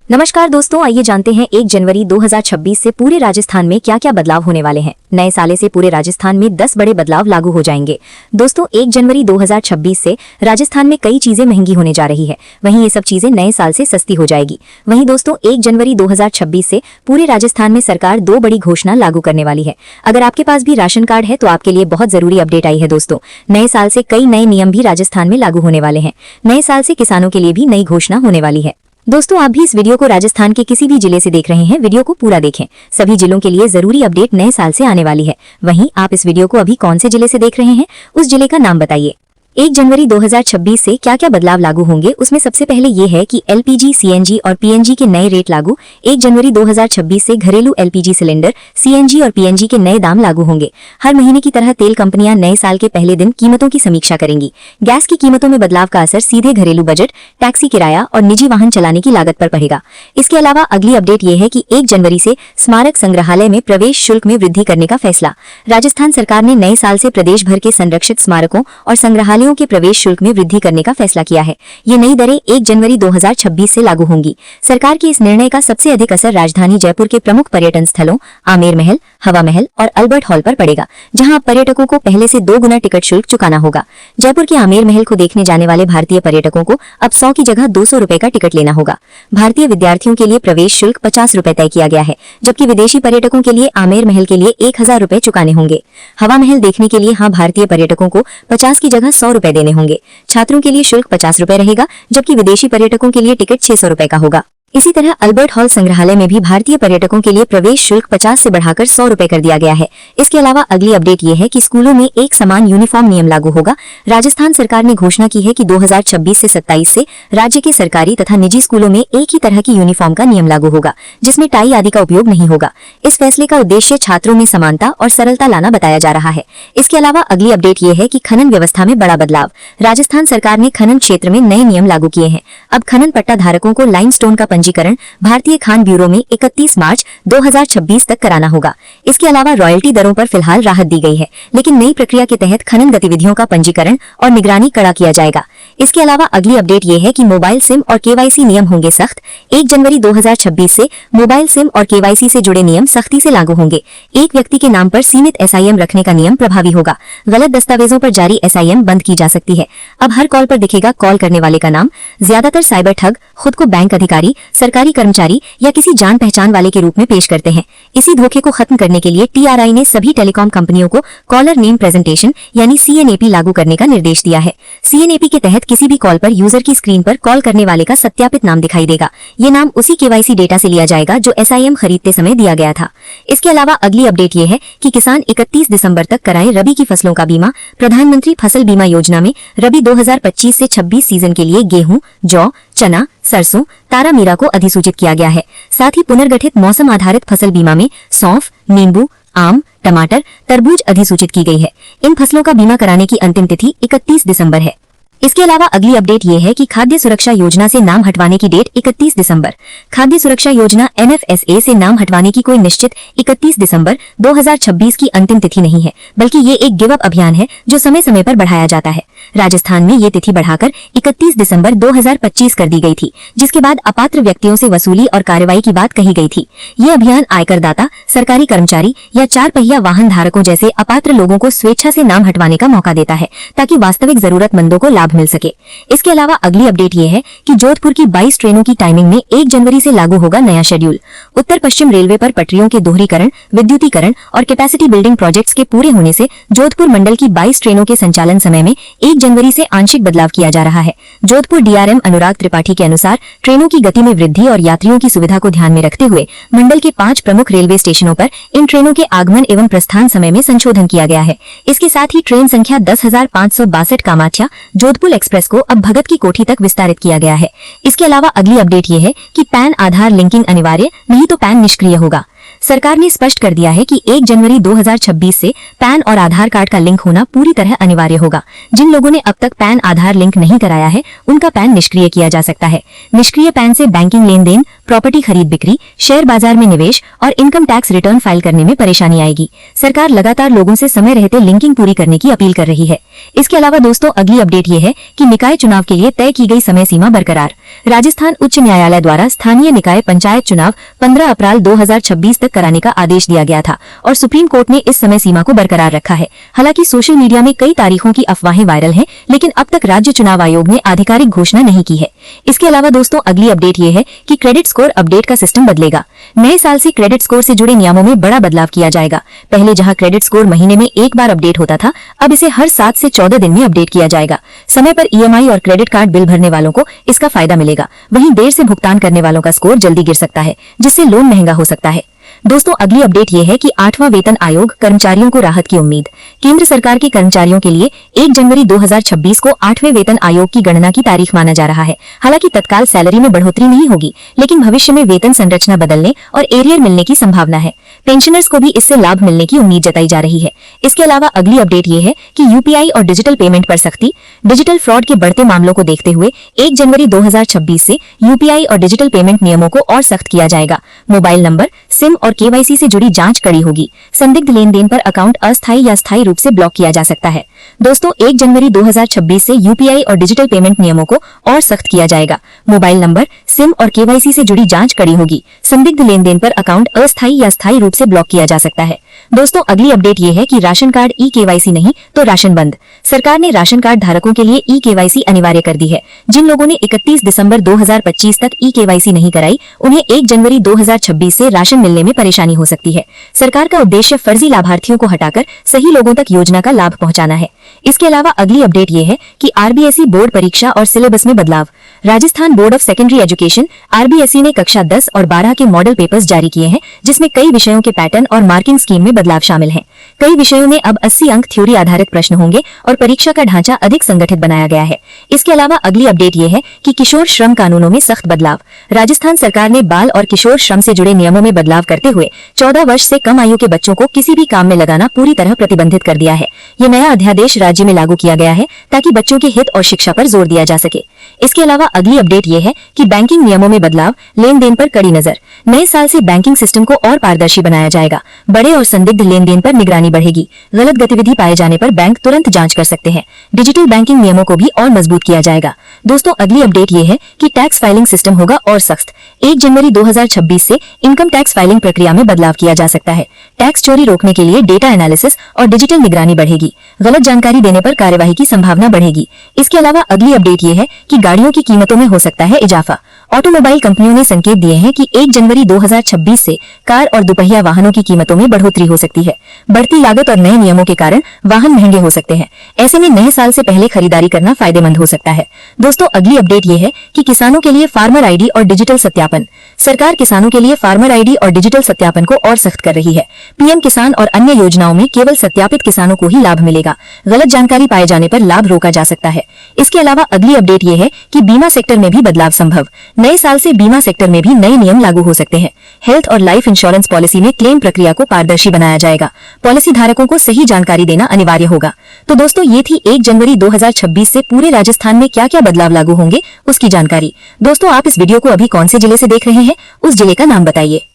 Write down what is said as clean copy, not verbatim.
नमस्कार दोस्तों, आइए जानते हैं 1 जनवरी 2026 से पूरे राजस्थान में क्या क्या बदलाव होने वाले हैं। नए साल से पूरे राजस्थान में 10 बड़े बदलाव लागू हो जाएंगे। दोस्तों, 1 जनवरी 2026 से राजस्थान में कई चीजें महंगी होने जा रही है, वहीं ये सब चीजें नए साल से सस्ती हो जाएगी। वहीं दोस्तों, 1 जनवरी 2026 से पूरे राजस्थान में सरकार 2 बड़ी घोषणा लागू करने वाली है। अगर आपके पास भी राशन कार्ड है तो आपके लिए बहुत जरूरी अपडेट आई है। दोस्तों, नए साल से कई नए नियम भी राजस्थान में लागू होने वाले हैं। नए साल से किसानों के लिए भी नई घोषणा होने वाली है। दोस्तों, आप भी इस वीडियो को राजस्थान के किसी भी जिले से देख रहे हैं, वीडियो को पूरा देखें। सभी जिलों के लिए जरूरी अपडेट नए साल से आने वाली है। वहीं आप इस वीडियो को अभी कौन से जिले से देख रहे हैं, उस जिले का नाम बताइए। 1 जनवरी 2026 से क्या क्या बदलाव लागू होंगे, उसमें सबसे पहले ये है कि एलपीजी, सीएनजी और पीएनजी के नए रेट लागू। 1 जनवरी 2026 से घरेलू एलपीजी सिलेंडर, सीएनजी और पीएनजी के नए दाम लागू होंगे। हर महीने की तरह तेल कंपनियां नए साल के पहले दिन कीमतों की समीक्षा करेंगी। गैस की कीमतों में बदलाव का असर सीधे घरेलू बजट, टैक्सी किराया और निजी वाहन चलाने की लागत पर पड़ेगा। इसके अलावा अगली अपडेट ये है कि 1 जनवरी से स्मारक संग्रहालय में प्रवेश शुल्क में वृद्धि करने का फैसला। राजस्थान सरकार ने नए साल से प्रदेश भर के संरक्षित स्मारकों और संग्रहालयों के प्रवेश शुल्क में वृद्धि करने का फैसला किया है। ये नई दरें 1 जनवरी 2026 से लागू होंगी। सरकार के इस निर्णय का सबसे अधिक असर राजधानी जयपुर के प्रमुख पर्यटन स्थलों आमेर महल, हवा महल और अल्बर्ट हॉल पर पड़ेगा, जहां पर्यटकों को पहले से 2 गुना टिकट शुल्क चुकाना होगा। जयपुर के आमेर महल को देखने जाने वाले भारतीय पर्यटकों को अब 100 की जगह 200 रुपए का टिकट लेना होगा। भारतीय विद्यार्थियों के लिए प्रवेश शुल्क 50 रुपए तय किया गया है, जबकि विदेशी पर्यटकों के लिए आमेर महल के लिए 1000 रुपए चुकाने होंगे। हवा महल देखने के लिए भारतीय पर्यटकों को 50 की जगह 100 रुपए देने होंगे। छात्रों के लिए शुल्क 50 रुपए रहेगा, जबकि विदेशी पर्यटकों के लिए टिकट 600 रुपए का होगा। इसी तरह अल्बर्ट हॉल संग्रहालय में भी भारतीय पर्यटकों के लिए प्रवेश शुल्क 50 से बढ़ाकर 100 रुपए कर दिया गया है। इसके अलावा अगली अपडेट ये है कि स्कूलों में एक समान यूनिफॉर्म नियम लागू होगा। राजस्थान सरकार ने घोषणा की है कि 2026 से 27 से राज्य के सरकारी तथा निजी स्कूलों में एक ही तरह की यूनिफॉर्म का नियम लागू होगा, जिसमें टाई आदि का उपयोग नहीं होगा। इस फैसले का उद्देश्य छात्रों में समानता और सरलता लाना बताया जा रहा है। इसके अलावा अगली अपडेट ये है कि खनन व्यवस्था में बड़ा बदलाव। राजस्थान सरकार ने खनन क्षेत्र में नए नियम लागू किए हैं। अब खनन पट्टा धारकों को लाइमस्टोन का पंजीकरण भारतीय खान ब्यूरो में 31 मार्च 2026 तक कराना होगा। इसके अलावा रॉयल्टी दरों पर फिलहाल राहत दी गई है, लेकिन नई प्रक्रिया के तहत खनन गतिविधियों का पंजीकरण और निगरानी कड़ा किया जाएगा। इसके अलावा अगली अपडेट ये है कि मोबाइल सिम और केवाईसी नियम होंगे सख्त। 1 जनवरी 2026 से मोबाइल सिम और केवाईसी से जुड़े नियम सख्ती से लागू होंगे। एक व्यक्ति के नाम पर सीमित एसआईएम रखने का नियम प्रभावी होगा। गलत दस्तावेजों पर जारी एसआईएम बंद की जा सकती है। अब हर कॉल पर दिखेगा कॉल करने वाले का नाम। ज्यादातर साइबर ठग खुद को बैंक अधिकारी, सरकारी कर्मचारी या किसी जान पहचान वाले के रूप में पेश करते हैं। इसी धोखे को खत्म करने के लिए टीआरआई ने सभी टेलीकॉम कंपनियों को कॉलर नेम प्रेजेंटेशन यानी सीएनएपी लागू करने का निर्देश दिया है। सीएनएपी के तहत किसी भी कॉल पर यूजर की स्क्रीन पर कॉल करने वाले का सत्यापित नाम दिखाई देगा। ये नाम उसी केवाईसी डेटा से लिया जाएगा जो एसआईएम खरीदते समय दिया गया था। इसके अलावा अगली अपडेट ये है कि किसान 31 दिसंबर तक कराएं रबी की फसलों का बीमा। प्रधानमंत्री फसल बीमा योजना में रबी 2025 से 26 सीजन के लिए गेहूं, जौ, चना, सरसों, तारामीरा को अधिसूचित किया गया है। साथ ही पुनर्गठित मौसम आधारित फसल बीमा में सौंफ, नींबू, आम, टमाटर, तरबूज अधिसूचित की गई है। इन फसलों का बीमा कराने की अंतिम तिथि 31 दिसंबर है। इसके अलावा अगली अपडेट ये है कि खाद्य सुरक्षा योजना से नाम हटवाने की डेट 31 दिसंबर। खाद्य सुरक्षा योजना एनएफएसए से नाम हटवाने की कोई निश्चित 31 दिसंबर 2026 की अंतिम तिथि नहीं है, बल्कि ये एक गिव अप अभियान है जो समय समय पर बढ़ाया जाता है। राजस्थान में ये तिथि बढ़ाकर 31 दिसंबर 2025 कर दी गई थी, जिसके बाद अपात्र व्यक्तियों से वसूली और कार्रवाई की बात कही गई थी। ये अभियान आयकरदाता, सरकारी कर्मचारी या 4 पहिया वाहन धारकों जैसे अपात्र लोगों को स्वेच्छा से नाम हटवाने का मौका देता है, ताकि वास्तविक जरूरतमंदों को लाभ मिल सके। इसके अलावा अगली अपडेट ये है कि जोधपुर की 22 ट्रेनों की टाइमिंग में 1 जनवरी से लागू होगा नया शेड्यूल। उत्तर पश्चिम रेलवे पर पटरियों के दोहरीकरण, विद्युतीकरण और कैपेसिटी बिल्डिंग प्रोजेक्ट्स के पूरे होने से जोधपुर मंडल की 22 ट्रेनों के संचालन समय में 1 जनवरी से आंशिक बदलाव किया जा रहा है। जोधपुर डीआरएम अनुराग त्रिपाठी के अनुसार ट्रेनों की गति में वृद्धि और यात्रियों की सुविधा को ध्यान में रखते हुए मंडल के 5 प्रमुख रेलवे स्टेशनों पर इन ट्रेनों के आगमन एवं प्रस्थान समय में संशोधन किया गया है। इसके साथ ही ट्रेन संख्या 10,562 कामाख्या जोधपुर एक्सप्रेस को अब भगत की कोठी तक विस्तारित किया गया है। इसके अलावा अगली अपडेट ये है कि पैन आधार लिंकिंग अनिवार्य, नहीं तो पैन निष्क्रिय होगा। सरकार ने स्पष्ट कर दिया है कि 1 जनवरी 2026 से पैन और आधार कार्ड का लिंक होना पूरी तरह अनिवार्य होगा। जिन लोगों ने अब तक पैन आधार लिंक नहीं कराया है, उनका पैन निष्क्रिय किया जा सकता है। निष्क्रिय पैन से बैंकिंग लेन देन, प्रॉपर्टी खरीद बिक्री, शेयर बाजार में निवेश और इनकम टैक्स रिटर्न फाइल करने में परेशानी आएगी। सरकार लगातार लोगों से समय रहते लिंकिंग पूरी करने की अपील कर रही है। इसके अलावा दोस्तों, अगली अपडेट ये है कि निकाय चुनाव के लिए तय की गई समय सीमा बरकरार। राजस्थान उच्च न्यायालय द्वारा स्थानीय निकाय पंचायत चुनाव 15 अप्रैल 2026 तक कराने का आदेश दिया गया था और सुप्रीम कोर्ट ने इस समय सीमा को बरकरार रखा है। हालांकि सोशल मीडिया में कई तारीखों की अफवाहें वायरल हैं, लेकिन अब तक राज्य चुनाव आयोग ने आधिकारिक घोषणा नहीं की है। इसके अलावा दोस्तों, अगली अपडेट ये है कि क्रेडिट स्कोर अपडेट का सिस्टम बदलेगा। नए साल से क्रेडिट स्कोर से जुड़े नियमों में बड़ा बदलाव किया जाएगा। पहले जहां क्रेडिट स्कोर महीने में एक बार अपडेट होता था, अब इसे हर 7 से 14 दिन में अपडेट किया जाएगा। समय पर ईएमआई और क्रेडिट कार्ड बिल भरने वालों को इसका फायदा मिलेगा। वहीं देर से भुगतान करने वालों का स्कोर जल्दी गिर सकता है, जिससे लोन महंगा हो सकता है। दोस्तों, अगली अपडेट ये है कि 8वां वेतन आयोग, कर्मचारियों को राहत की उम्मीद। केंद्र सरकार के कर्मचारियों के लिए 1 जनवरी 2026 को 8वें वेतन आयोग की गणना की तारीख माना जा रहा है। हालांकि तत्काल सैलरी में बढ़ोतरी नहीं होगी, लेकिन भविष्य में वेतन संरचना बदलने और एरियर मिलने की संभावना है। पेंशनर्स को भी इससे लाभ मिलने की उम्मीद जताई जा रही है। इसके अलावा अगली अपडेट ये है कि यूपीआई और डिजिटल पेमेंट पर सख्ती। डिजिटल फ्रॉड के बढ़ते मामलों को देखते हुए 1 जनवरी 2026 से यूपीआई और डिजिटल पेमेंट नियमों को और सख्त किया जाएगा। मोबाइल नंबर, सिम और केवाईसी से जुड़ी जांच कड़ी होगी। संदिग्ध लेन देन पर अकाउंट अस्थायी या स्थायी रूप से ब्लॉक किया जा सकता है। दोस्तों, 1 जनवरी 2026 से यूपीआई और डिजिटल पेमेंट नियमों को और सख्त किया जाएगा। मोबाइल नंबर, सिम और केवाईसी से जुड़ी जांच कड़ी होगी। संदिग्ध लेन देन पर अकाउंट अस्थायी या स्थायी रूप से ब्लॉक किया जा सकता है। दोस्तों, अगली अपडेट ये है कि राशन कार्ड ई केवाईसी नहीं तो राशन बंद। सरकार ने राशन कार्ड धारकों के लिए ई केवाईसी अनिवार्य कर दी है। जिन लोगों ने 31 दिसंबर 2025 तक ई केवाईसी नहीं कराई, उन्हें 1 जनवरी 2026 से राशन मिलने में परेशानी हो सकती है। सरकार का उद्देश्य फर्जी लाभार्थियों को हटाकर सही लोगों तक योजना का लाभ पहुंचाना है। इसके अलावा अगली अपडेट ये है कि आरबीएसई बोर्ड परीक्षा और सिलेबस में बदलाव। Rajasthan board of secondary education RBSE ने कक्षा 10 और 12 के मॉडल पेपर्स जारी किए हैं, जिसमें कई विषयों के पैटर्न और मार्किंग स्कीम में बदलाव शामिल हैं। कई विषयों में अब 80 अंक थ्योरी आधारित प्रश्न होंगे और परीक्षा का ढांचा अधिक संगठित बनाया गया है। इसके अलावा अगली अपडेट ये है कि किशोर श्रम कानूनों में सख्त बदलाव। राजस्थान सरकार ने बाल और किशोर श्रम से जुड़े नियमों में बदलाव करते हुए 14 वर्ष से कम आयु के बच्चों को किसी भी काम में लगाना पूरी तरह प्रतिबंधित कर दिया है। ये नया अध्यादेश राज्य में लागू किया गया है ताकि बच्चों के हित और शिक्षा पर जोर दिया जा सके। इसके अलावा अगली अपडेट ये है कि बैंकिंग नियमों में बदलाव, लेन देन पर कड़ी नजर। नए साल से बैंकिंग सिस्टम को और पारदर्शी बनाया जाएगा। बड़े और संदिग्ध लेन देन पर निगरानी बढ़ेगी। गलत गतिविधि पाए जाने पर बैंक तुरंत जांच कर सकते हैं। डिजिटल बैंकिंग नियमों को भी और मजबूत किया जाएगा। दोस्तों, अगली अपडेट ये है कि टैक्स फाइलिंग सिस्टम होगा और सख्त। 1 जनवरी 2026 से इनकम टैक्स फाइलिंग प्रक्रिया में बदलाव किया जा सकता है। टैक्स चोरी रोकने के लिए डेटा एनालिसिस और डिजिटल निगरानी बढ़ेगी। गलत जानकारी देने पर कार्यवाही की संभावना बढ़ेगी। इसके अलावा अगली अपडेट ये है कि गाड़ियों की कीमतों में हो सकता है इजाफा। ऑटोमोबाइल कंपनियों ने संकेत दिए हैं कि 1 जनवरी 2026 से कार और दुपहिया वाहनों की कीमतों में बढ़ोतरी हो सकती है। बढ़ती लागत और नए नियमों के कारण वाहन महंगे हो सकते हैं। ऐसे में नए साल से पहले खरीदारी करना फायदेमंद हो सकता है। दोस्तों, अगली अपडेट ये है कि किसानों के लिए फार्मर आईडी और डिजिटल सत्यापन। सरकार किसानों के लिए फार्मर आईडी और डिजिटल सत्यापन को और सख्त कर रही है। पीएम किसान और अन्य योजनाओं में केवल सत्यापित किसानों को ही लाभ मिलेगा। गलत जानकारी पाए जाने पर लाभ रोका जा सकता है। इसके अलावा अगली अपडेट ये है कि बीमा सेक्टर में भी बदलाव संभव। नए साल से बीमा सेक्टर में भी नए नियम लागू हो सकते हैं। हेल्थ और लाइफ इंश्योरेंस पॉलिसी में क्लेम प्रक्रिया को पारदर्शी बनाया जाएगा। पॉलिसी धारकों को सही जानकारी देना अनिवार्य होगा। तो दोस्तों, ये थी 1 जनवरी 2026 से पूरे राजस्थान में क्या क्या बदलाव लागू होंगे उसकी जानकारी। दोस्तों, आप इस वीडियो को अभी कौन से जिले से देख रहे हैं, उस जिले का नाम बताइए।